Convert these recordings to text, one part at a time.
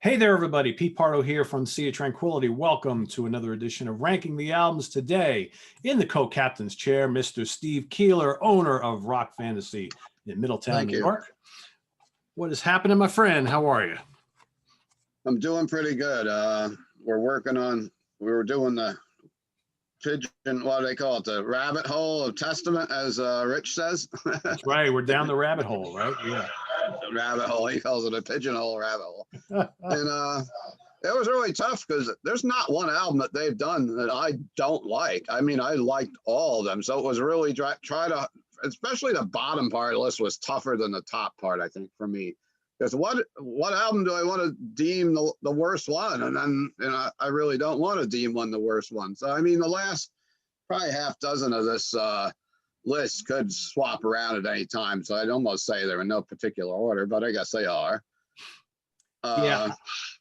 Hey there, everybody. Pete Pardo here from Sea of Tranquility. Welcome to another edition of Ranking the Albums. Today, in the co-captain's chair, Mr. Steve Keeler, owner of Rock Fantasy in Middletown, Thank New you. York. What is happening, my friend? How are you? I'm doing pretty good. We were doing the pigeon, what do they call it? The rabbit hole of Testament, as Rich says. That's right. We're down the rabbit hole, right? Yeah. Rabbit hole. He calls it a pigeonhole rabbit hole. And it was really tough because there's not one album that they've done that I don't like. I mean, I liked all of them. So it was really try to, especially the bottom part of the list was tougher than the top part, I think, for me. Because what album do I want to deem the worst one? And then I really don't want to deem one the worst one. So, I mean, the last probably half dozen of this list could swap around at any time. So I'd almost say they're in no particular order, but I guess they are. Yeah.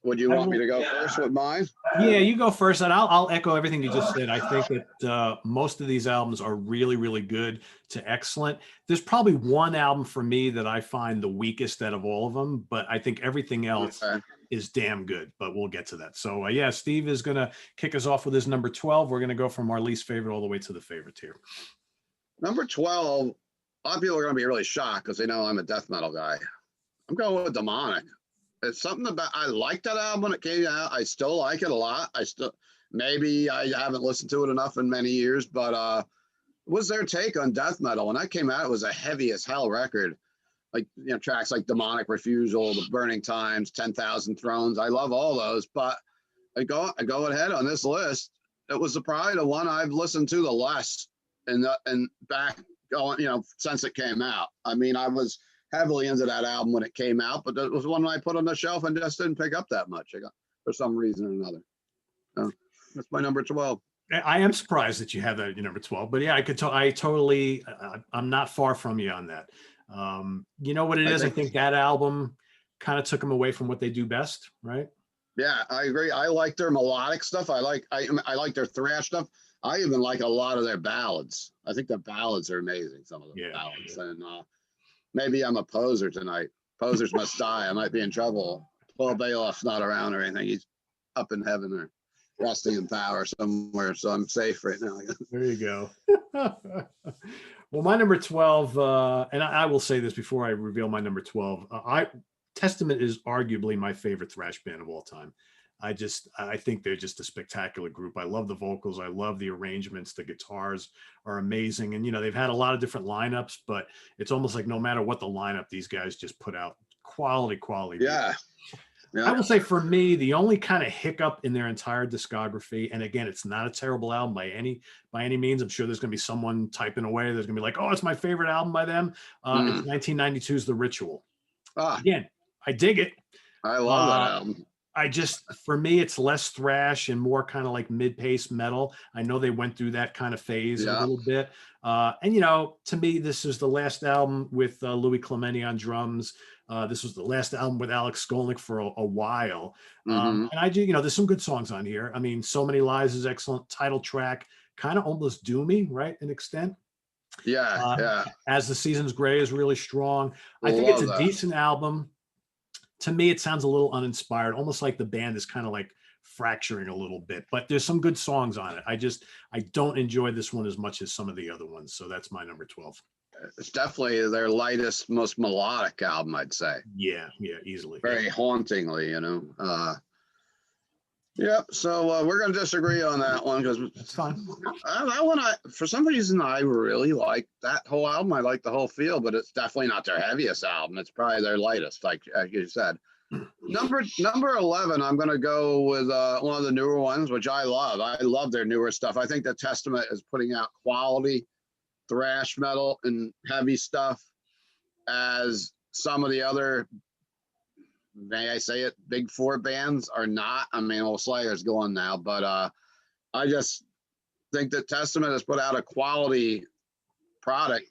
Would you want me to go first with mine? Yeah, you go first, and I'll echo everything you just said. I think that most of these albums are really, really good to excellent. There's probably one album for me that I find the weakest out of all of them, but I think everything else is damn good, but we'll get to that. So yeah, Steve is going to kick us off with his number 12. We're going to go from our least favorite all the way to the favorite tier. Number 12, a lot of people are going to be really shocked because they know I'm a death metal guy. I'm going with Demonic. It's something about, I liked that album when it came out. I still like it a lot. Maybe I haven't listened to it enough in many years, but it was their take on death metal. When that came out, it was a heavy as hell record. Like, tracks like Demonic Refusal, The Burning Times, 10,000 Thrones. I love all those, but I go ahead on this list. It was probably the one I've listened to the less and back going, since it came out. I mean, I was heavily into that album when it came out, but it was one I put on the shelf and just didn't pick up that much. I got for some reason or another. So that's my number 12. I am surprised that you have that at your number 12, but yeah, I'm not far from you on that. You know what it is? I think that album kind of took them away from what they do best, right? Yeah, I agree. I like their melodic stuff. I like their thrash stuff. I even like a lot of their ballads. I think the ballads are amazing. Some of the ballads, and maybe I'm a poser tonight. Posers must die. I might be in trouble. Paul Bailoff's not around or anything. He's up in heaven or resting in power somewhere, so I'm safe right now. There you go. Well, my number 12, and I will say this before I reveal my number 12. Testament is arguably my favorite thrash band of all time. I think they're just a spectacular group. I love the vocals. I love the arrangements. The guitars are amazing. And, they've had a lot of different lineups, but it's almost like no matter what the lineup, these guys just put out quality. Yeah. I will say for me, the only kind of hiccup in their entire discography, and again, it's not a terrible album by any means. I'm sure there's going to be someone typing away. There's going to be like, oh, it's my favorite album by them. It's 1992's The Ritual. Again, I dig it. I love that album. For me, it's less thrash and more kind of like mid-pace metal. I know they went through that kind of phase a little bit. And, to me, this is the last album with Louis Clemente on drums. This was the last album with Alex Skolnick for a while. And there's some good songs on here. I mean, So Many Lies is excellent. Title track, kind of almost doomy, right? An extent. Yeah. As the Seasons Gray is really strong. I think it's a decent album. To me, it sounds a little uninspired, almost like the band is kind of like fracturing a little bit, but there's some good songs on it. I don't enjoy this one as much as some of the other ones. So that's my number 12. It's definitely their lightest, most melodic album, I'd say. Yeah, easily. Very hauntingly, Yep. So we're going to disagree on that one because that's fine. That one, for some reason, I really like that whole album. I like the whole feel, but it's definitely not their heaviest album. It's probably their lightest, like you said. Number 11, I'm going to go with one of the newer ones, which I love. I love their newer stuff. I think the Testament is putting out quality thrash metal and heavy stuff as some of the other, may I say it, big four bands are not. I mean, well, Slayer's going now, but I just think that Testament has put out a quality product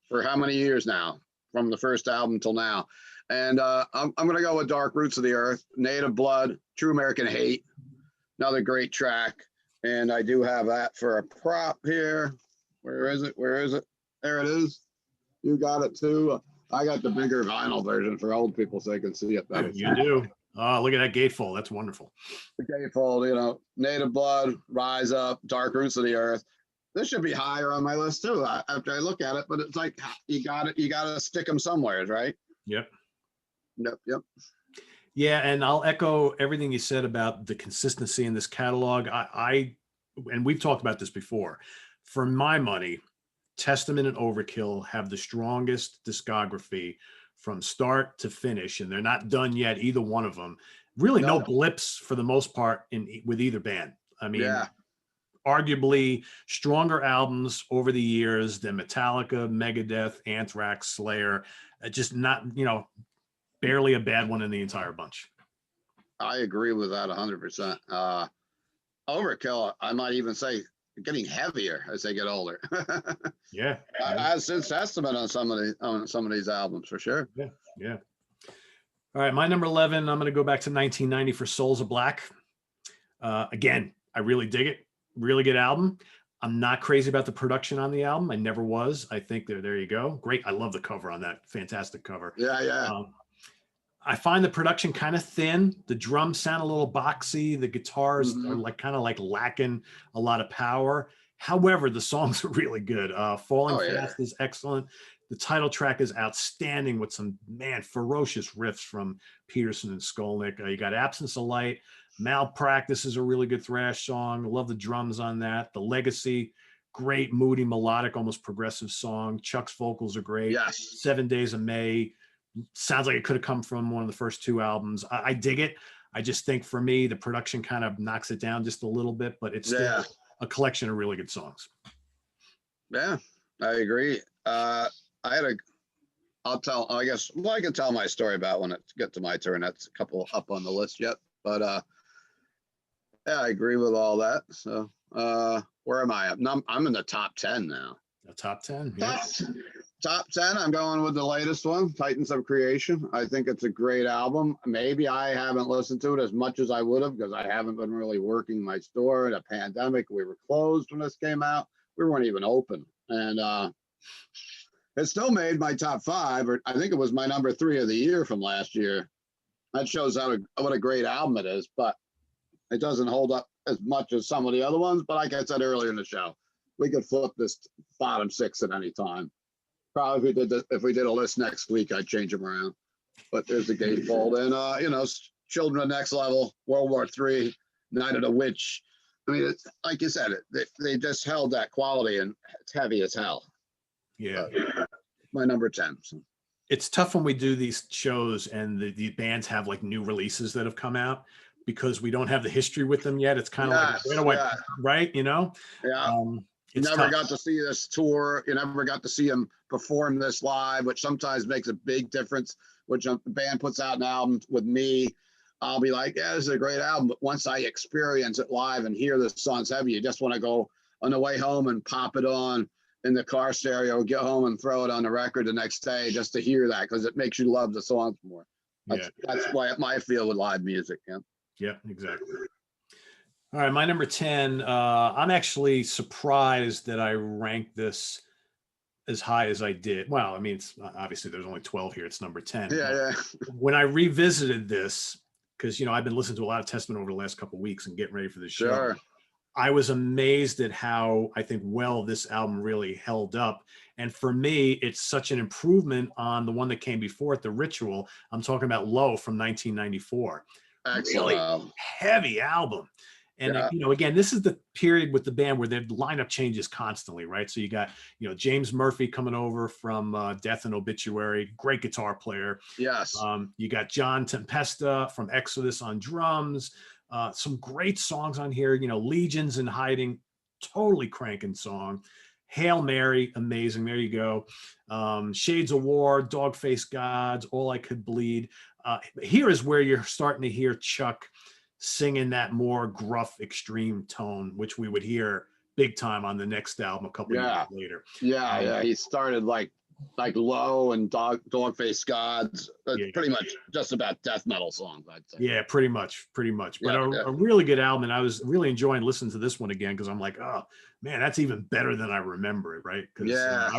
for how many years now, from the first album till now. And I'm going to go with Dark Roots of the Earth, Native Blood, True American Hate, another great track. And I do have that for a prop here. Where is it? There it is. You got it too. I got the bigger vinyl version for old people so they can see it better. You do. Oh, look at that gatefold. That's wonderful. The gatefold, you know, Native Blood, Rise Up, Dark Roots of the Earth. This should be higher on my list too. After I look at it, but it's like you got it. You got to stick them somewhere, right? Yep. Yep. Yeah, and I'll echo everything you said about the consistency in this catalog. And we've talked about this before. For my money, Testament and Overkill have the strongest discography from start to finish, and they're not done yet, either one of them. Really, no Nope. blips for the most part with either band. I mean, Yeah. arguably stronger albums over the years than Metallica, Megadeth, Anthrax, Slayer. Just not, barely a bad one in the entire bunch. I agree with that 100%. Overkill, I might even say, getting heavier as they get older. Yeah. As since Testament on some of these albums for sure. Yeah. All right, my number 11. I'm going to go back to 1990 for Souls of Black. Again, I really dig it. Really good album. I'm not crazy about the production on the album. I never was. I think there you go. Great. I love the cover on that. Fantastic cover. Yeah. I find the production kind of thin. The drums sound a little boxy. The guitars are kind of lacking a lot of power. However, the songs are really good. Falling Fast is excellent. The title track is outstanding with some, ferocious riffs from Peterson and Skolnick. You got Absence of Light. Malpractice is a really good thrash song. I love the drums on that. The Legacy, great, moody, melodic, almost progressive song. Chuck's vocals are great. Yes. 7 Days of May sounds like it could have come from one of the first two albums. I dig it. I just think for me, the production kind of knocks it down just a little bit, but it's still a collection of really good songs. Yeah, I agree. I can tell my story about when it gets to my turn. That's a couple up on the list yet, but yeah, I agree with all that. So where am I? I'm in the top 10 now. The top 10? Yeah. Top 10, I'm going with the latest one, Titans of Creation. I think it's a great album. Maybe I haven't listened to it as much as I would have because I haven't been really working my store. In a pandemic, we were closed when this came out. We weren't even open. And it still made my top 5, or I think it was my number 3 of the year from last year. That shows what a great album it is, but it doesn't hold up as much as some of the other ones. But like I said earlier in the show, we could flip this bottom 6 at any time. Probably if we did a list next week, I'd change them around. But there's the gatefold, and Children of Next Level, World War III, Night of the Witch. I mean, it's, like you said, they just held that quality, and it's heavy as hell. Yeah, my number 10. So. It's tough when we do these shows and the bands have new releases that have come out because we don't have the history with them yet. It's kind of right? Yeah. You never tough. got to see this tour. You never got to see them perform this live, which sometimes makes a big difference. Which a band puts out an album with me, I'll be like, yeah, this is a great album. But once I experience it live and hear the songs heavy, you just want to go on the way home and pop it on in the car stereo, get home and throw it on the record the next day just to hear that because it makes you love the songs more. That's why I feel with live music. Yeah, exactly. All right, my number 10. I'm actually surprised that I ranked this as high as I did. Well, I mean, it's obviously there's only 12 here. It's number 10. Yeah. When I revisited this, because I've been listening to a lot of Testament over the last couple of weeks and getting ready for this show. I was amazed at how I think this album really held up. And for me, it's such an improvement on the one that came before it, The Ritual. I'm talking about Low from 1994. Excellent. Really heavy album. And again, this is the period with the band where their lineup changes constantly, right? So you got, James Murphy coming over from Death and Obituary, great guitar player. Yes. You got John Tempesta from Exodus on drums. Some great songs on here, Legions in Hiding, totally cranking song. Hail Mary, amazing. There you go. Shades of War, Dogface Gods, All I Could Bleed. Here is where you're starting to hear Chuck singing that more gruff, extreme tone, which we would hear big time on the next album a couple years later. Yeah. He started like Low and Dogface Gods. It's Yeah. pretty much just about death metal songs, I'd say. Yeah, pretty much. But Yeah, yeah. a really good album. And I was really enjoying listening to this one again because I'm like, oh man, that's even better than I remember it, right? Because Yeah.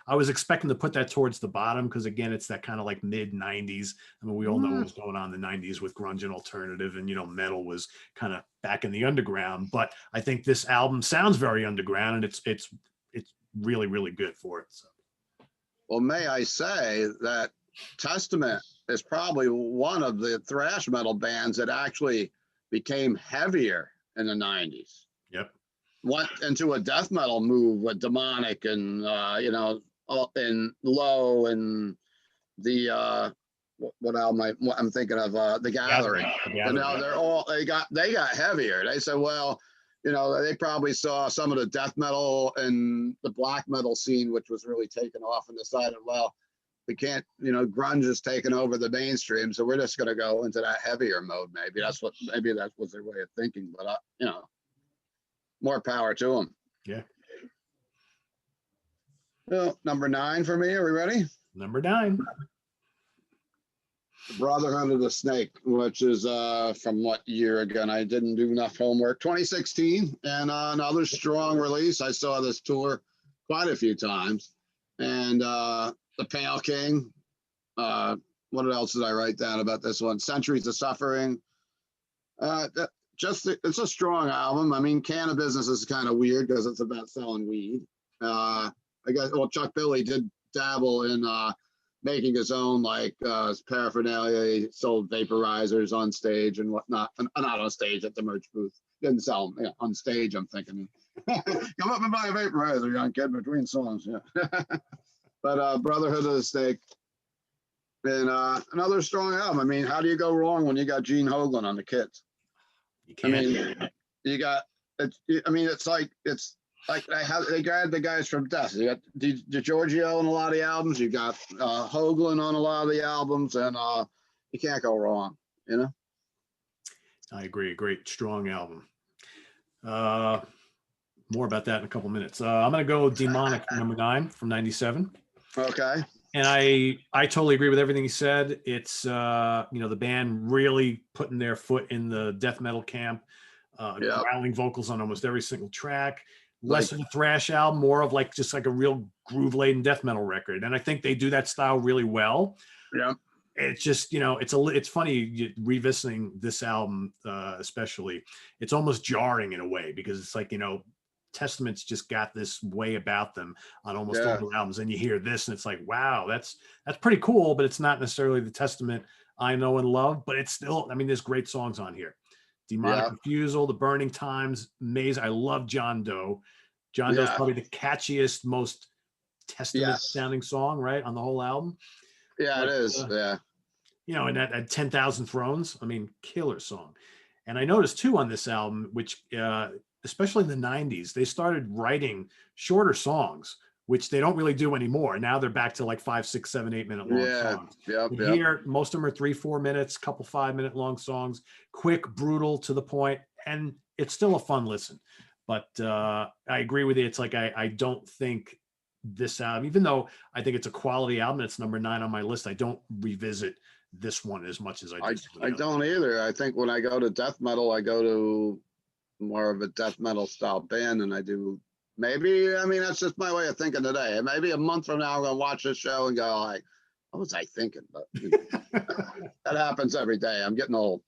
I was expecting to put that towards the bottom because again, it's that kind of like mid '90s. I mean, we all know what was going on in the '90s with grunge and alternative, and metal was kind of back in the underground. But I think this album sounds very underground, and it's really really good for it. So. Well, may I say that Testament is probably one of the thrash metal bands that actually became heavier in the 90s. Yep. Went into a death metal move with Demonic and, and Low and the, what album I'm thinking of, The Gathering. They got heavier. They said, well, they probably saw some of the death metal and the black metal scene, which was really taken off, and decided, well, we can't, grunge is taking over the mainstream, so we're just going to go into that heavier mode. Maybe that was their way of thinking, but more power to them. Yeah. Well, number 9 for me. Are we ready? Number 9. Brotherhood of the Snake, which is from what year again? I didn't do enough homework. 2016, and another strong release. I saw this tour quite a few times, and the Pale King. What else did I write down about this one? Centuries of Suffering. It's a strong album. I mean, Can of Business is kind of weird because it's about selling weed. I guess. Well, Chuck Billy did dabble in making his own paraphernalia. He sold vaporizers on stage and whatnot. Not on stage, at the merch booth. Didn't sell them on stage. I'm thinking, come up and buy a vaporizer, young kid, between songs. Yeah. But Brotherhood of the Snake, and another strong album. I mean, how do you go wrong when you got Gene Hoglan on the kits? You can't. I mean, you got. It's like they grabbed the guys from Death. You got DiGiorgio on a lot of the albums. You got Hoagland on a lot of the albums, and you can't go wrong. I agree. A great, strong album. More about that in a couple minutes. I'm going to go Demonic for number 9 from '97. Okay. And I totally agree with everything he said. It's the band really putting their foot in the death metal camp. Growling vocals on almost every single track. Less of a thrash album, more of just a real groove-laden death metal record. And I think they do that style really well. Yeah. It's just, it's funny revisiting this album, especially. It's almost jarring in a way because it's Testament's just got this way about them on almost all their albums. And you hear this and it's like, wow, that's pretty cool, but it's not necessarily the Testament I know and love, but it's still, there's great songs on here. Demonic Refusal, The Burning Times, Maze. I love John Doe. John Doe's probably the catchiest, most Testament sounding song, right, on the whole album. Yeah, it is. And at 10,000 Thrones, killer song. And I noticed too on this album, which especially in the 90s, they started writing shorter songs, which they don't really do anymore. Now they're back to 5, 6, 7, 8 minute long songs. Here, most of them are 3, 4 minutes, couple 5-minute long songs, quick, brutal, to the point, and it's still a fun listen. But I agree with you. It's I don't think this album, even though I think it's a quality album, it's number 9 on my list, I don't revisit this one as much as I do. I don't either. I think when I go to death metal, I go to more of a death metal style band than I do. Maybe, that's just my way of thinking today. Maybe a month from now, I'm going to watch this show and go what was I thinking? But that happens every day. I'm getting old.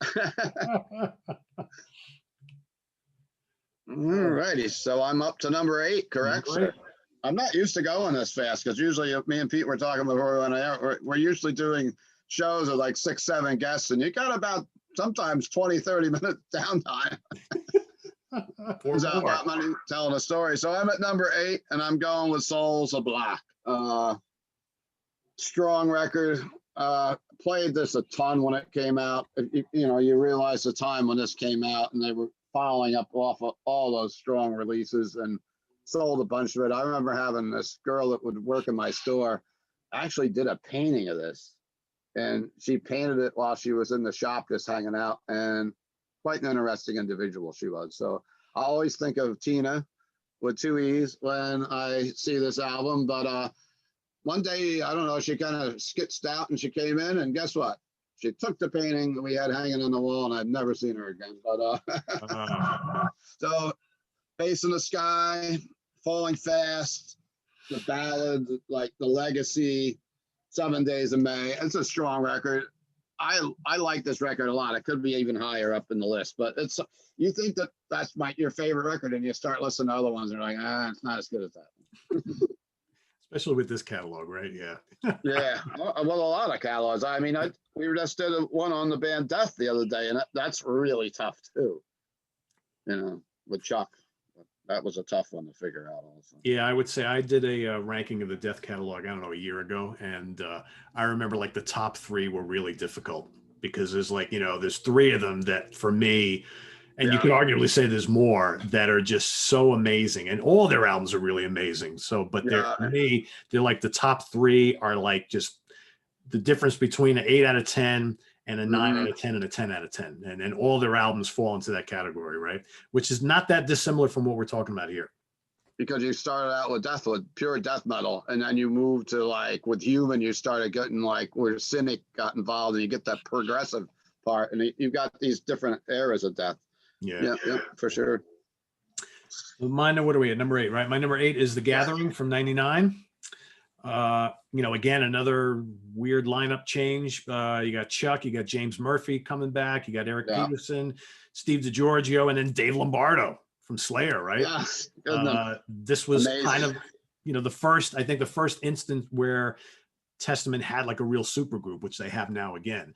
All righty. So I'm up to number 8, correct? Sir? I'm not used to going this fast because usually me and Pete were talking before we're usually doing shows with 6, 7 guests, and you got about sometimes 20, 30 minutes downtime. I'm telling a story. So I'm at number 8, and I'm going with Souls of Black. Strong record. Played this a ton when it came out. You realize the time when this came out, and they were following up off of all those strong releases and sold a bunch of it. I remember having this girl that would work in my store actually did a painting of this, and she painted it while she was in the shop just hanging out, and quite an interesting individual she was. So I always think of Tina with 2 E's when I see this album, but one day, I don't know, she kind of skitzed out and she came in, and guess what? She took the painting that we had hanging on the wall, and I've never seen her again. But so, Face in the Sky, Falling Fast, the ballad, like the Legacy, 7 Days of May. It's a strong record. I like this record a lot. It could be even higher up in the list, but it's, you think that that's your favorite record, and you start listening to other ones, and you're like, it's not as good as that. Especially with this catalog, right? Yeah. Yeah, well, a lot of catalogs. I mean, we just did one on the band Death the other day, and that's really tough too. You know, with Chuck, that was a tough one to figure out. Also, Yeah, I would say I did a ranking of the Death catalog, I don't know, a year ago. And I remember like the top three were really difficult because there's like, there's three of them that for me, and you could arguably say there's more that are just so amazing. And all their albums are really amazing. So, but for me, they're like the top three are like just the difference between an 8 out of 10 and a 9 out of 10 and a 10 out of 10. And all their albums fall into that category, right? Which is not that dissimilar from what we're talking about here. Because you started out with pure death metal, and then you moved to like with Human, you started getting like where Cynic got involved, and you get that progressive part, and you've got these different eras of death. Yeah, for sure. Mine, what are we at? Number 8, right? My number 8 is The Gathering from '99. Again, another weird lineup change. You got Chuck, you got James Murphy coming back, you got Eric Peterson, Steve DiGiorgio, and then Dave Lombardo from Slayer, right? This was amazing. Kind of, the first instance where Testament had like a real supergroup, which they have now again.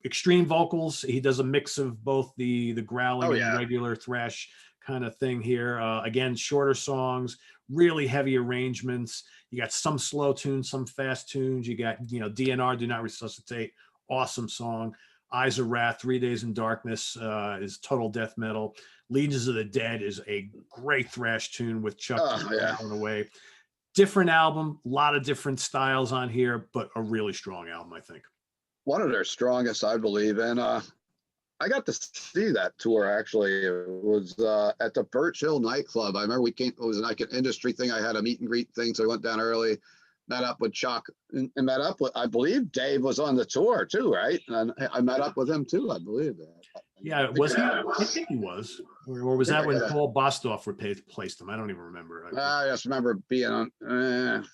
Extreme vocals. He does a mix of both the growling and regular thrash kind of thing here. Again, shorter songs, really heavy arrangements. You got some slow tunes, some fast tunes. You got, DNR, Do Not Resuscitate, awesome song. Eyes of Wrath, 3 Days in Darkness is total death metal. Legions of the Dead is a great thrash tune with Chuck going away. Different album, a lot of different styles on here, but a really strong album, I think. One of their strongest, I believe. And I got to see that tour, actually. It was at the Birch Hill nightclub. I remember it was like an industry thing. I had a meet and greet thing, so I went down early, met up with Chuck, and met up with, I believe Dave was on the tour too, right? And I met up with him too, I believe that. Yeah, was he? I think he was. Or was that when Paul Bostoff replaced him? I don't even remember. I just remember being on.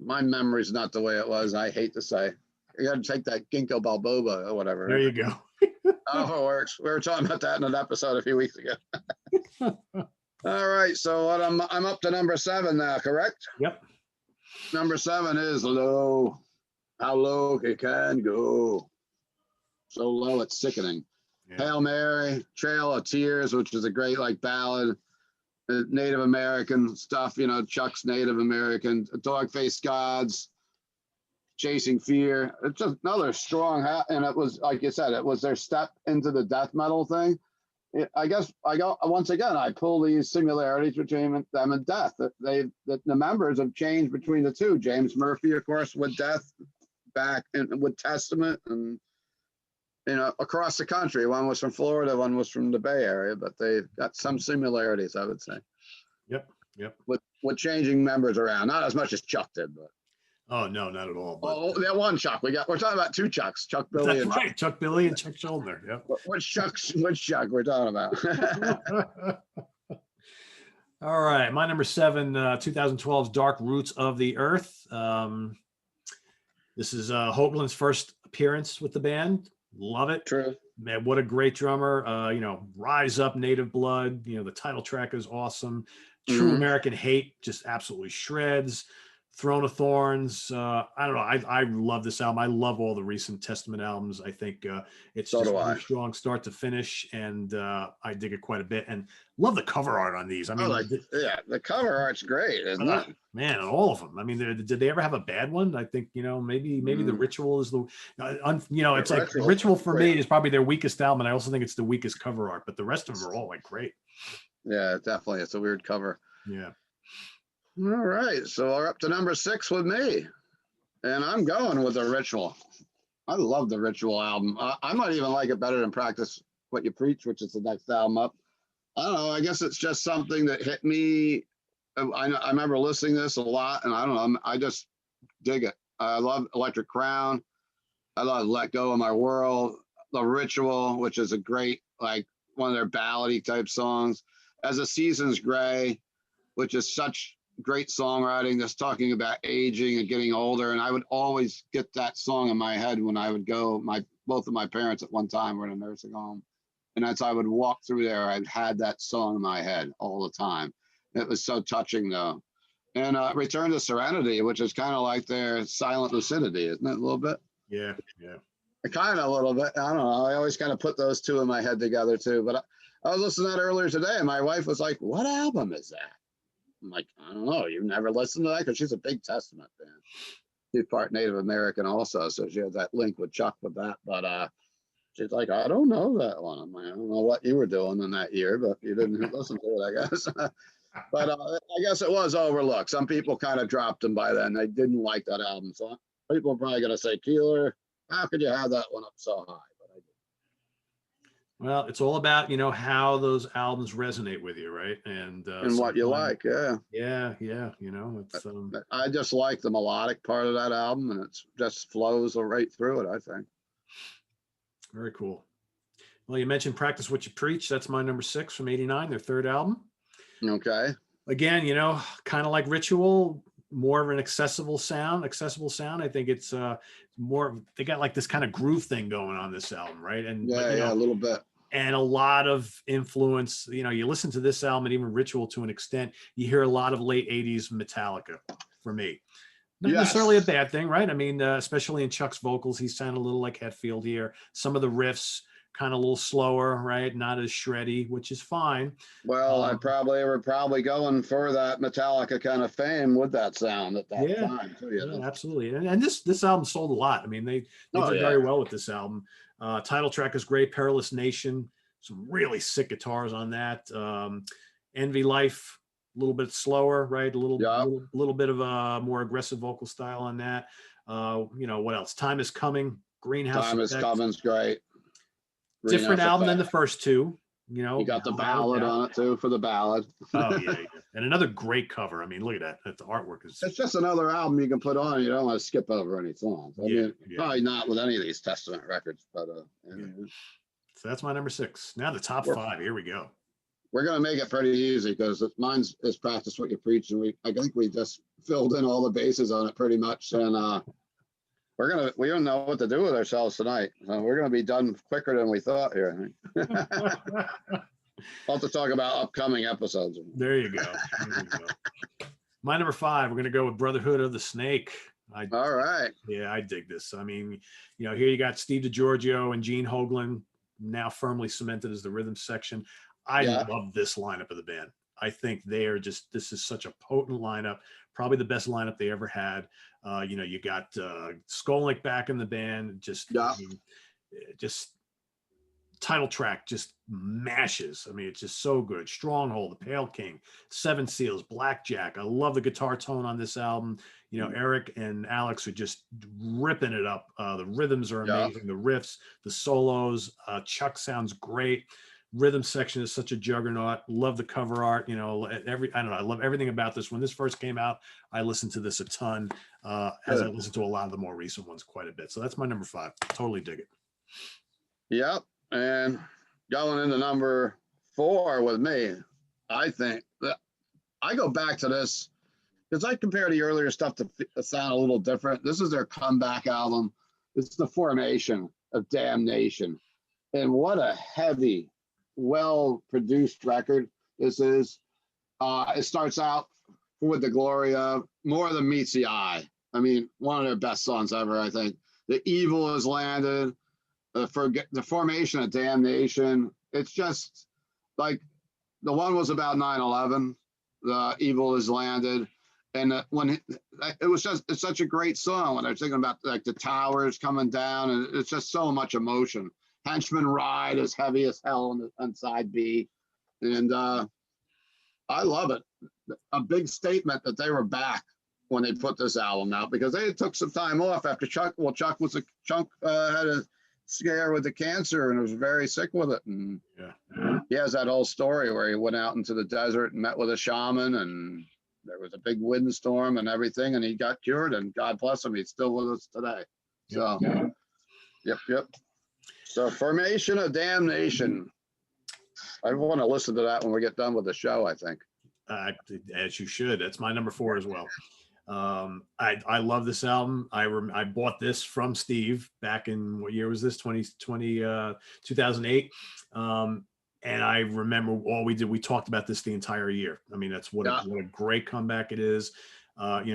My memory's not the way it was. I hate to say. You got to take that ginkgo biloba or whatever. There you go. Oh, it works. We were talking about that in an episode a few weeks ago. All right, so I'm up to number 7 now, correct? Yep. Number 7 is Low. How low it can go. So low, it's sickening. Yeah. Hail Mary, Trail of Tears, which is a great ballad. Native American stuff, Chuck's Native American. Dog-Faced Gods. Chasing Fear. It's just another strong and it was, like you said, it was their step into the death metal thing. I guess I pull these similarities between them and Death. The members have changed between the two. James Murphy, of course, with Death, back with Testament, and across the country. One was from Florida, one was from the Bay Area, but they've got some similarities, I would say. Yep. With changing members around, not as much as Chuck did, but. Oh no, not at all. But, that one Chuck. We're talking about 2 Chucks. Chuck Billy. That's right. Chuck Billy and Chuck Schuldiner. Yep. Which Chuck we're talking about? All right. My number 7, 2012's Dark Roots of the Earth. This is Hoagland's first appearance with the band. Love it. True. Man, what a great drummer. Rise Up, Native Blood. The title track is awesome. True American Hate just absolutely shreds. Throne of Thorns. I don't know. I love this album. I love all the recent Testament albums. I think it's just a strong start to finish, and I dig it quite a bit. And love the cover art on these. I mean, the cover art's great, isn't it? Man, on all of them. I mean, did they ever have a bad one? I think maybe the Ritual is the it's like Ritual for me is probably their weakest album, and I also think it's the weakest cover art. But the rest of them are all great. Yeah, definitely. It's a weird cover. Yeah. All right, so we're up to number 6 with me, and I'm going with The Ritual. I love the Ritual album. I might even like it better than Practice What You Preach, which is the next album up. I don't know. I guess it's just something that hit me I remember listening to this a lot, and I don't know, I just dig it. I love Electric Crown. I love Let Go of My World, The Ritual, which is a great, like one of their ballady type songs. As a Season's Gray, which is such great songwriting, just talking about aging and getting older. And I would always get that song in my head when I would go. Both of my parents at one time were in a nursing home. And as I would walk through there, I had that song in my head all the time. It was so touching, though. And Return to Serenity, which is kind of like their Silent Lucidity, isn't it? A little bit? Yeah, yeah. Kind of a little bit. I don't know. I always kind of put those two in my head together, too. But I was listening to that earlier today, and my wife was like, "What album is that?" I'm like, "I don't know. You've never listened to that?" Because she's a big Testament fan. She's part Native American also, so she has that link with Chuck with that. But she's like, "I don't know that one." I'm like, "I don't know what you were doing in that year, but you didn't listen to it, I guess." But I guess it was overlooked. Some people kind of dropped them by then. They didn't like that album. So people are probably going to say, Keeler, how could you have that one up so high? But I did. Well, it's all about, how those albums resonate with you, right? And What you like, yeah. Yeah, it's I just like the melodic part of that album, and it just flows right through it, I think. very cool. Well, you mentioned Practice What You Preach. That's my number 6 from '89, their third album. Okay. Again, kind of like Ritual, more of an accessible sound. I think it's more, they got like this kind of groove thing going on this album, right? And Yeah, a little bit. And a lot of influence. You listen to this album and even Ritual to an extent, you hear a lot of late 80s Metallica for me. Not necessarily a bad thing, right? I mean, especially in Chuck's vocals, he sounded a little like Hetfield here. Some of the riffs kind of a little slower, right? Not as shreddy, which is fine. Well, I were probably going for that Metallica kind of fame with that sound at that time. Too, yeah, absolutely. And this album sold a lot. I mean, they did very well with this album. Title track is great. Perilous Nation, some really sick guitars on that. Envy Life, a little bit slower, right? A little bit of a more aggressive vocal style on that. What else? Time Is Coming, Greenhouse Time Is Coming's great. Different album than the first two. You got the ballad on it too for the ballad. Oh yeah. And another great cover. I mean, look at that. The artwork is. It's just another album you can put on. You don't want to skip over any songs. I mean, probably not with any of these Testament records, but So that's my number 6. Now the top 5. Here we go. We're gonna make it pretty easy because mine's is Practice What You Preach, and I think we just filled in all the bases on it pretty much, and we don't know what to do with ourselves tonight. We're going to be done quicker than we thought here. I think. I'll have to talk about upcoming episodes. There you go. My number 5, we're going to go with Brotherhood of the Snake. All right. Yeah, I dig this. I mean, here you got Steve DiGiorgio and Gene Hoglan, now firmly cemented as the rhythm section. I love this lineup of the band. I think this is such a potent lineup, probably the best lineup they ever had. You got Skolnick back in the band, just title track just mashes. I mean, it's just so good. Stronghold, The Pale King, Seven Seals, Blackjack. I love the guitar tone on this album. Eric and Alex are just ripping it up. The rhythms are amazing. The riffs, the solos. Chuck sounds great. Rhythm section is such a juggernaut. Love the cover art. I love everything about this. When this first came out, I listened to this a ton, as I listened to a lot of the more recent ones quite a bit. So that's my number 5. Totally dig it. Yep. And going into number 4 with me, I think that I go back to this because I compare the earlier stuff to sound a little different. This is their comeback album. It's the formation of Damnation. And what a heavy, well-produced record this is. It starts out with the glory of More Than Meets the Eye. I mean, one of their best songs ever, I think. The Evil Has Landed, the formation of Damnation. It's just like the one was about 9/11. The Evil Has Landed. And it's such a great song when they're thinking about like the towers coming down, and it's just so much emotion. Henchman Ride is heavy as hell on side B. And I love it. A big statement that they were back when they put this album out, because they took some time off after Chuck. Well, Chuck had a scare with the cancer and was very sick with it. And he has that whole story where he went out into the desert and met with a shaman, and there was a big windstorm and everything, and he got cured, and God bless him, he's still with us today. So, yep. So, Formation of Damnation. I want to listen to that when we get done with the show, I think. As you should. That's my number 4 as well. I love this album. I bought this from Steve back in, what year was this? 2008. And I remember all we did, we talked about this the entire year. I mean, that's what a great comeback it is.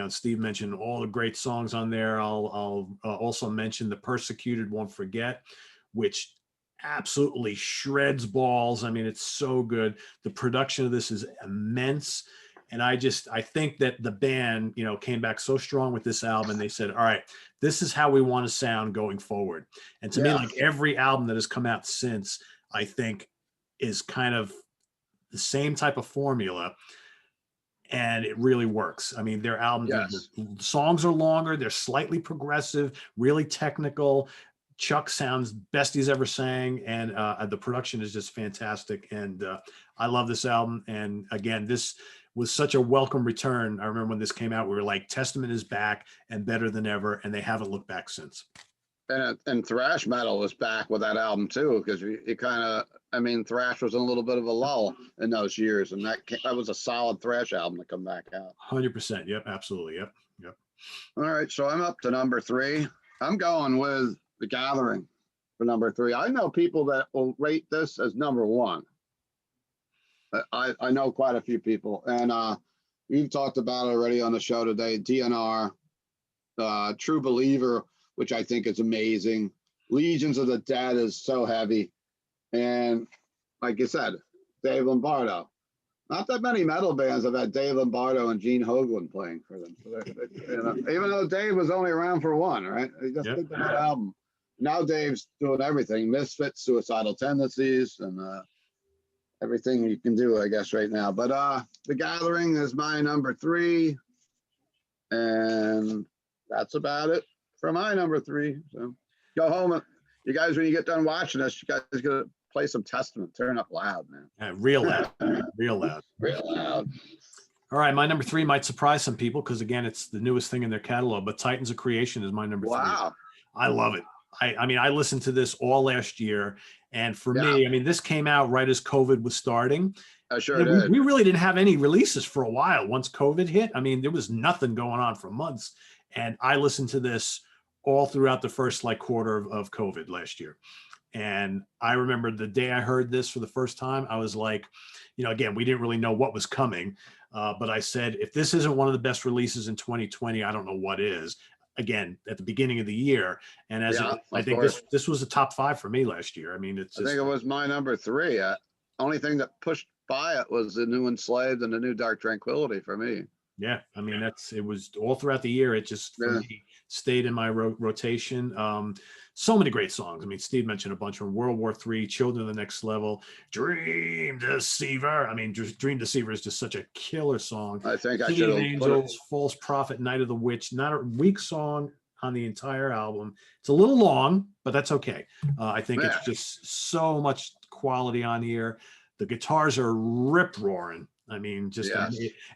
Steve mentioned all the great songs on there. I'll also mention The Persecuted Won't Forget, which absolutely shreds balls. I mean, it's so good. The production of this is immense. And I think that the band, came back so strong with this album, and they said, all right, this is how we want to sound going forward. And to me, like every album that has come out since, I think is kind of the same type of formula, and it really works. I mean, their albums, the songs are longer, they're slightly progressive, really technical. Chuck sounds best he's ever sang, and the production is just fantastic. And I love this album. And again, this was such a welcome return. I remember when this came out, we were like, Testament is back and better than ever, and they haven't looked back since. And thrash metal was back with that album too, because it kind of, I mean, thrash was in a little bit of a lull in those years, and that was a solid thrash album to come back out. 100%. Yep, absolutely. Yep. All right, so I'm up to number 3. I'm going with The Gathering for number 3. I know people that will rate this as number 1. I know quite a few people, and we've talked about it already on the show today. DNR, True Believer, which I think is amazing. Legions of the Dead is so heavy. And like you said, Dave Lombardo. Not that many metal bands have had Dave Lombardo and Gene Hoglan playing for them. So even though Dave was only around for one, right? He just did that album. Now Dave's doing everything. Misfits, Suicidal Tendencies, and everything you can do, I guess, right now. But The Gathering is my number 3. And that's about it for my number 3. So go home. You guys, when you get done watching this, you guys got to play some Testament. Turn up loud, man. Real loud. Real loud. Real loud. All right, my number 3 might surprise some people because, again, it's the newest thing in their catalog, but Titans of Creation is my number 3. Wow. I love it. I mean, I listened to this all last year, and for me, I mean, this came out right as COVID was starting. I sure did. We really didn't have any releases for a while. Once COVID hit, I mean, there was nothing going on for months, and I listened to this all throughout the first quarter of COVID last year. And I remember the day I heard this for the first time, I was like, again, we didn't really know what was coming. But I said, if this isn't one of the best releases in 2020, I don't know what is. Again, at the beginning of the year. And I think this was a top 5 for me last year. I mean, I think it was my number 3. Only thing that pushed by it was the new Enslaved and the new Dark Tranquility for me. Yeah, I mean, it was all throughout the year. It just for me stayed in my rotation. So many great songs. I mean, Steve mentioned a bunch from World War III, Children of the Next Level, Dream Deceiver. I mean, Dream Deceiver is just such a killer song. I think City of Angels, False Prophet, Night of the Witch. Not a weak song on the entire album. It's a little long, but that's okay. I think it's just so much quality on here. The guitars are rip roaring. I mean,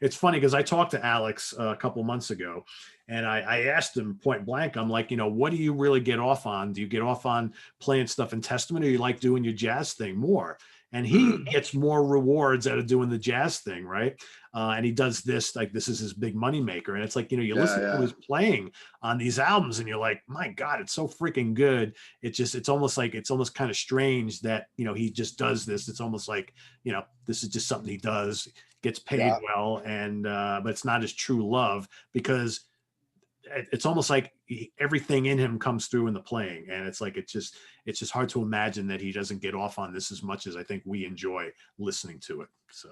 it's funny because I talked to Alex a couple months ago, and I asked him point blank, I'm like, what do you really get off on? Do you get off on playing stuff in Testament, or you like doing your jazz thing more? And he gets more rewards out of doing the jazz thing, right? And he does this, this is his big money maker. And it's like, you listen to his playing on these albums and you're like, my God, it's so freaking good. It's almost kind of strange that, he just does this. It's almost like, this is just something he does, gets paid well. And, but it's not his true love, because it's almost like everything in him comes through in the playing. And it's like, it's just hard to imagine that he doesn't get off on this as much as I think we enjoy listening to it. So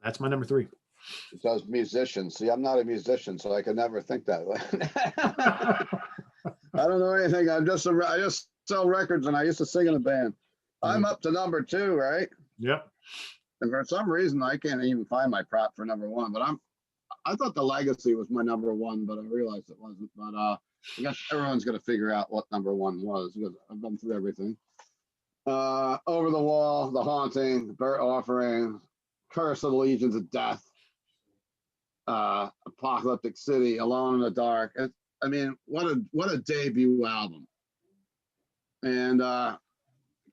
that's my number 3. Those musicians. See, I'm not a musician, so I could never think that way. I don't know anything. I just sell records, and I used to sing in a band. I'm up to number 2, right? Yep. And for some reason, I can't even find my prop for number 1, but I thought The Legacy was my number 1, but I realized it wasn't. But I guess everyone's going to figure out what number 1 was, because I've been through everything. Over the Wall, The Haunting, Burnt Offering, Curse of the Legions of Death, Apocalyptic City, Alone in the Dark. I mean, what a debut album. And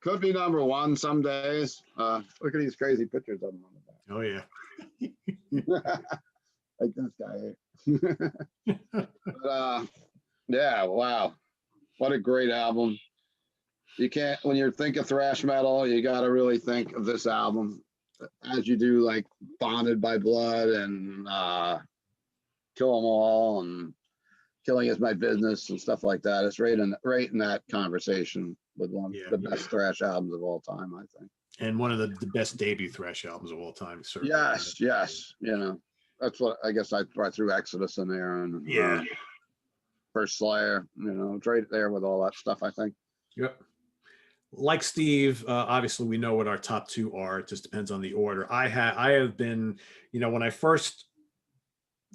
could be number one some days. Look at these crazy pictures of them on Oh yeah. the back. Like this guy here. But, yeah, wow. What a great album. You can't, when you think of thrash metal, you got to really think of this album as you do like Bonded by Blood and Kill 'Em All and Killing Is My Business and stuff like that. It's right in that conversation with one of the best thrash albums of all time, I think. And one of the best debut thrash albums of all time, certainly. Yes. You know, that's what I guess I brought through Exodus in there and First Slayer, you know, it's right there with all that stuff, I think. Yep. Like Steve, obviously we know what our top two are. It just depends on the order. I have been, you know, when I first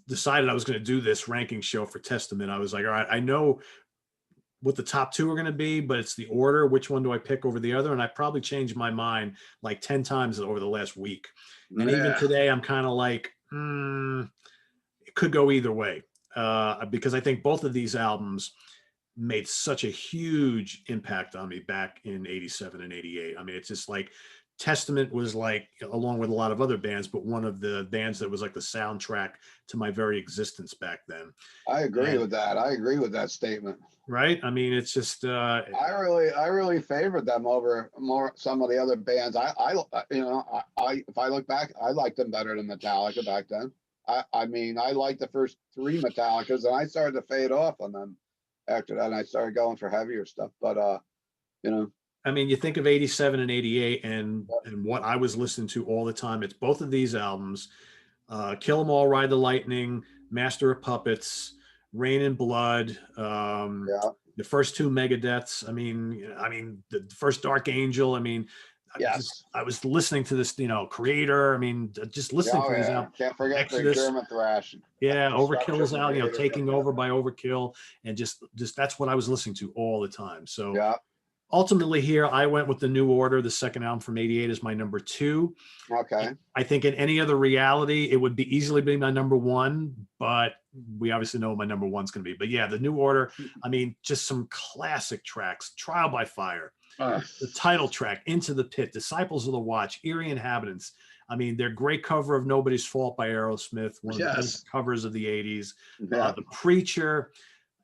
decided I was going to do this ranking show for Testament, I was like, all right, I know what the top two are going to be, but it's the order. Which one do I pick over the other? And I probably changed my mind like 10 times over the last week. And even today, I'm kind of like, it could go either way. Because I think both of these albums made such a huge impact on me back in 87 and 88. I mean, it's just like Testament was like, along with a lot of other bands, but one of the bands that was like the soundtrack to my very existence back then. I agree with that. I agree with that statement. Right? I mean, it's just I really favored them over some of the other bands. I if I look back, I liked them better than Metallica back then. I mean, I liked the first three Metallicas, and I started to fade off on them after that, and I started going for heavier stuff. But you know, I mean, you think of 87 and 88 and what I was listening to all the time. It's both of these albums, Kill 'Em All, Ride the Lightning, Master of Puppets, Rain and Blood, the first two Megadeths. I mean, the first Dark Angel. I mean, I was listening to this, you know, Creator. I mean, just listening to these albums. Can't forget the German thrash. Yeah, Overkill's out, you know, Taking Over by Overkill, and just that's what I was listening to all the time. So ultimately here, I went with The New Order. The second album from 88 is my number 2. Okay. I think in any other reality, it would be easily be my number 1, but we obviously know what my number 1's going to be. But yeah, The New Order, I mean, just some classic tracks. Trial by Fire, the title track, Into the Pit, Disciples of the Watch, Eerie Inhabitants. I mean, their great cover of Nobody's Fault by Aerosmith, one of the best covers of the 80s. The Preacher.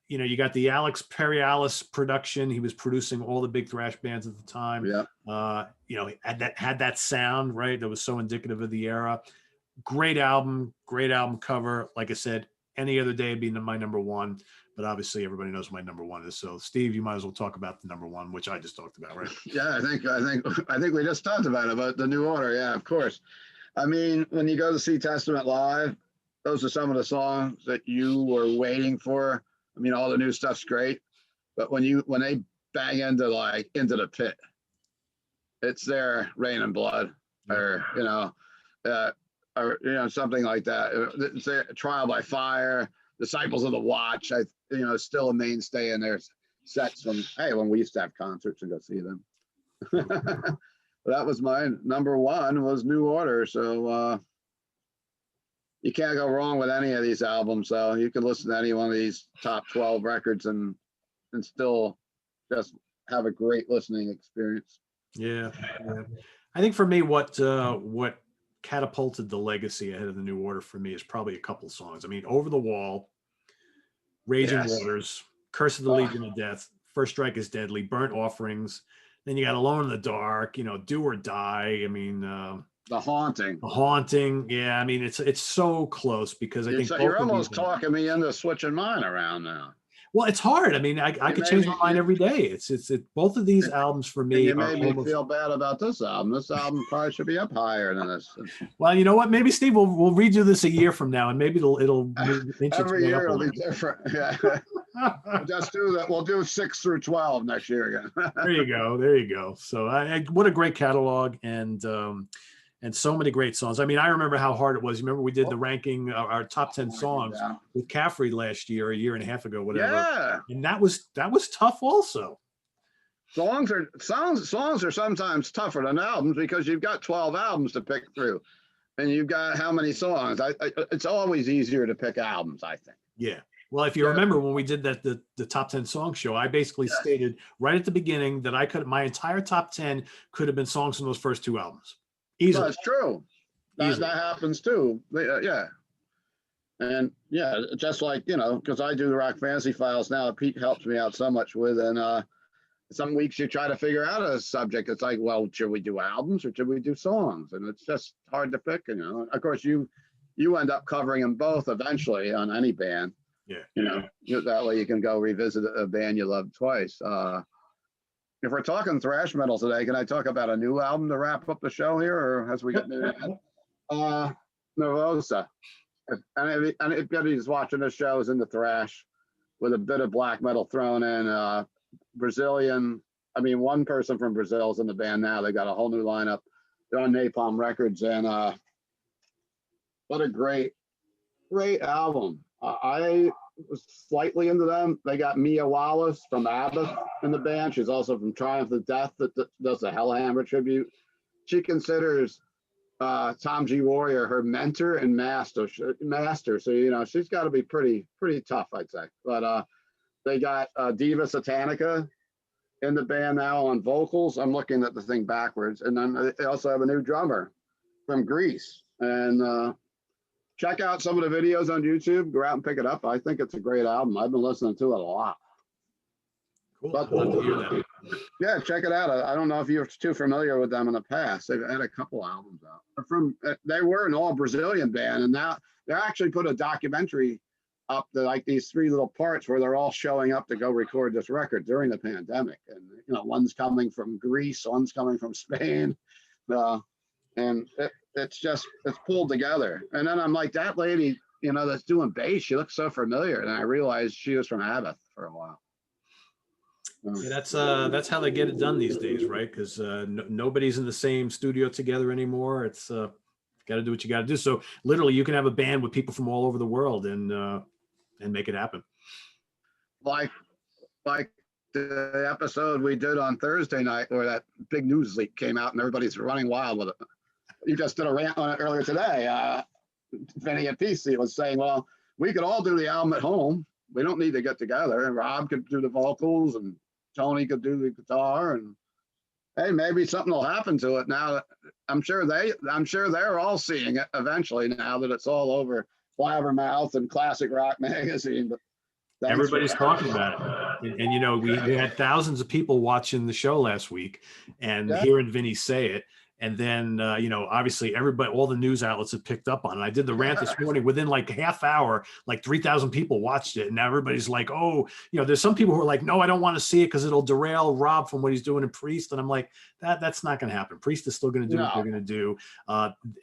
You know, you got the Alex Perialis production. He was producing all the big thrash bands at the time. You know, had that sound, right? That was so indicative of the era. Great album cover. Like I said, any other day would be my number 1, but obviously everybody knows what my number 1 is. So Steve, you might as well talk about the number 1, which I just talked about, right? Yeah, I think we just talked about The New Order. Yeah, of course. I mean, when you go to see Testament live, those are some of the songs that you were waiting for. I mean, all the new stuff's great, but when they bang into the pit, it's their Rain and Blood, or something like that. It's their Trial by Fire, Disciples of the Watch. Still a mainstay in their sets when we used to have concerts and go see them. That was my number 1 was New Order. So you can't go wrong with any of these albums. So you can listen to any one of these top 12 records and still just have a great listening experience. Yeah. I think for me, what catapulted the legacy ahead of The New Order for me is probably a couple songs. I mean, Over the Wall, Raging Waters, Curse of the Legion of Death, First Strike is Deadly, Burnt Offerings. Then you got Alone in the Dark, you know, Do or Die. I mean, The Haunting. Yeah, I mean, it's so close because I think you're almost talking me into switching mine around now. Well, it's hard. I mean, I could change my mind every day. It's both of these albums for me. You made me feel bad about this album. This album probably should be up higher than this. Well, you know what? Maybe Steve we'll redo this a year from now, and maybe it'll every year it'll be different. Yeah. We'll just do that. We'll do 6 through 12 next year again. There you go. So what a great catalog and so many great songs. I mean, I remember how hard it was. You remember we did the ranking, our top 10 songs with Caffrey last year, a year and a half ago, whatever. Yeah. And that was tough also. Songs are sometimes tougher than albums because you've got 12 albums to pick through. and you've got how many songs? It's always easier to pick albums, I think. Yeah. Well, if you Yeah. remember when we did that the top 10 song show, I basically Yes. stated right at the beginning that my entire top 10 could have been songs from those first two albums. No, Easily. it's true. That happens too. Yeah. And yeah, just like, because I do the Rock Fantasy Files now, Pete helps me out so much with, and some weeks you try to figure out a subject. It's like, well, should we do albums or should we do songs? And it's just hard to pick. Of course, you end up covering them both eventually on any band. Yeah. That way you can go revisit a band you love twice. If we're talking thrash metal today, can I talk about a new album to wrap up the show here, or as we get into that? Nervosa. And anybody's watching this show is into thrash with a bit of black metal thrown in. Brazilian, one person from Brazil is in the band now. They got a whole new lineup. They're on Napalm Records, and what a great album. I was slightly into them. They got Mia Wallace from Abbott in the band. She's also from Triumph of Death that does the Hellhammer tribute. She considers Tom G. Warrior her mentor and master. So she's got to be pretty tough, I'd say. But they got Diva Satanica in the band now on vocals. I'm looking at the thing backwards, and then they also have a new drummer from Greece. And check out some of the videos on YouTube. Go out and pick it up. I think it's a great album. I've been listening to it a lot. Cool. I'd love to hear that. Yeah, check it out. I don't know if you're too familiar with them in the past. They've had a couple albums out. They were an all Brazilian band, and now they actually put a documentary up to like these 3 little parts where they're all showing up to go record this record during the pandemic. And one's coming from Greece, one's coming from Spain, and it's pulled together. And then I'm like, that lady, that's doing bass, she looks so familiar, and I realized she was from Abbott for a while. Yeah, that's how they get it done these days, right? Because nobody's in the same studio together anymore. It's got to do what you got to do. So literally, you can have a band with people from all over the world and make it happen. Like the episode we did on Thursday night, where that big news leak came out and everybody's running wild with it. You just did a rant on it earlier today. Vinny at PC was saying, well, we could all do the album at home. We don't need to get together. And Rob could do the vocals and Tony could do the guitar, and hey, maybe something will happen to it now. I'm sure they're all seeing it eventually now that it's all over Blabbermouth and Classic Rock Magazine. But everybody's talking about it. And we had thousands of people watching the show last week and hearing Vinny say it. And then, obviously all the news outlets have picked up on it. I did the rant this morning. Within like a half hour, like 3,000 people watched it. And now everybody's like, oh, there's some people who are like, no, I don't want to see it because it'll derail Rob from what he's doing in Priest. And I'm like, that's not going to happen. Priest is still going to do what they're going to do.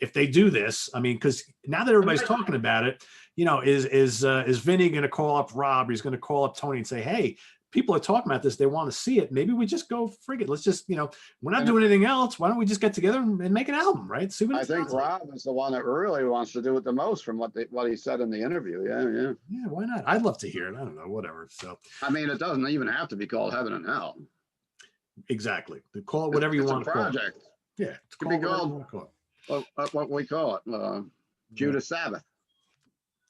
If they do this, because now that everybody's talking about it, is Vinny going to call up Rob? He's going to call up Tony and say, hey, people are talking about this. They want to see it. Maybe we just go frig it. Let's just, we're not doing anything else. Why don't we just get together and make an album, right? See what I think Rob is the one that really wants to do it the most from what he said in the interview. Yeah. Yeah, why not? I'd love to hear it. I don't know, whatever. So, it doesn't even have to be called Heaven and Hell. Exactly. Call it whatever you want to call it. Project. Yeah. It could be called what we call it. Judas Sabbath.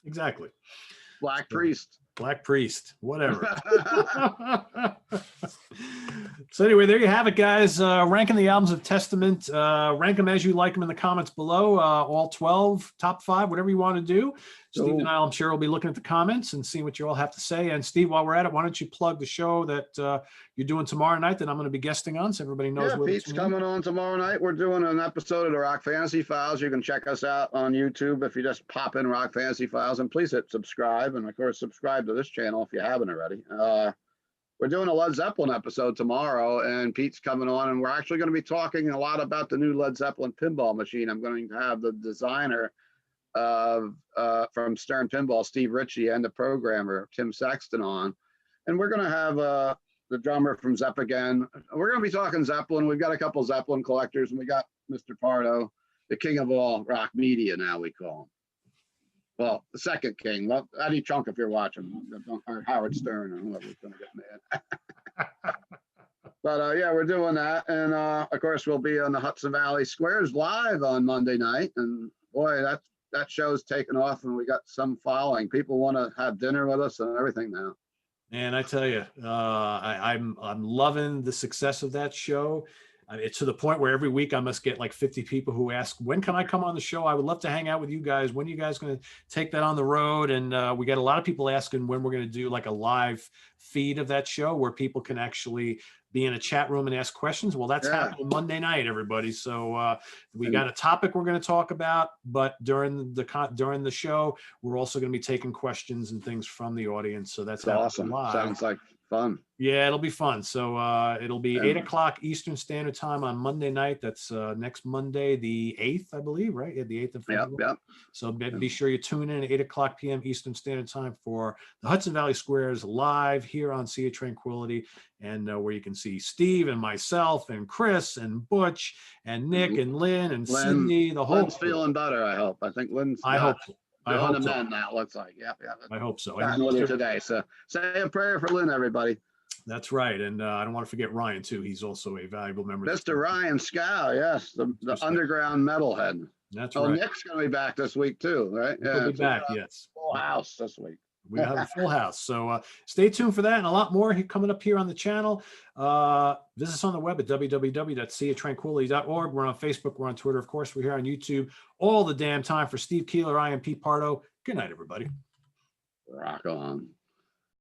Exactly. Black Priest. Black Priest, whatever. So anyway, there you have it, guys. Ranking the albums of Testament. Rank them as you like them in the comments below. All 12, top 5, whatever you want to do. Steve and I, I'm sure, will be looking at the comments and seeing what you all have to say. And Steve, while we're at it, why don't you plug the show that you're doing tomorrow night that I'm going to be guesting on, so everybody knows. Yeah, Pete's coming on tomorrow night. We're doing an episode of the Rock Fantasy Files. You can check us out on YouTube if you just pop in Rock Fantasy Files, and please hit subscribe. And of course, subscribe to this channel if you haven't already. We're doing a Led Zeppelin episode tomorrow, and Pete's coming on, and we're actually going to be talking a lot about the new Led Zeppelin pinball machine. I'm going to have the designer from Stern Pinball, Steve Ritchie, and the programmer, Tim Sexton, on. And we're going to have the drummer from Zepp again. We're going to be talking Zeppelin. We've got a couple Zeppelin collectors, and we got Mr. Pardo, the king of all rock media now, we call him. Well, the second king. Well, Eddie Trunk, if you're watching, or Howard Stern, or whoever's going to get mad. But yeah, we're doing that. And of course, we'll be on the Hudson Valley Squares live on Monday night. And boy, that show's taken off, and we got some following. People want to have dinner with us and everything now. And I tell you, I'm loving the success of that show. It's to the point where every week I must get like 50 people who ask, when can I come on the show? I would love to hang out with you guys. When are you guys going to take that on the road? And we got a lot of people asking when we're going to do like a live feed of that show where people can actually be in a chat room and ask questions. Well, that's happening Monday night, everybody. So we got a topic we're going to talk about, but during the show, we're also going to be taking questions and things from the audience. So that's awesome. Live. Sounds like fun. Yeah, it'll be fun. So it'll be 8 o'clock Eastern Standard Time on Monday night. That's next Monday, the 8th, I believe, right? Yeah, the 8th of February. Yep. So be sure you tune in at 8 o'clock p.m. Eastern Standard Time for the Hudson Valley Squares live here on Sea of Tranquility, and where you can see Steve and myself and Chris and Butch and Nick and Lynn and Cindy. The whole Lynn's feeling better, I hope. I think Lynn's. I hope so. I hope so. Now looks like. Yeah. I hope so. And with her today. So say a prayer for Lynn, everybody. That's right. And I don't want to forget Ryan, too. He's also a valuable member. Mr. Ryan Scow, yes, the underground metalhead. That's right. Nick's going to be back this week, too, right? Yeah, he'll be back, yes. Full house this week. We have a full house. So stay tuned for that and a lot more coming up here on the channel. Visit us on the web at www.seatranquility.org. We're on Facebook. We're on Twitter. Of course, we're here on YouTube all the damn time. For Steve Keeler, I am Pete Pardo. Good night, everybody. Rock on.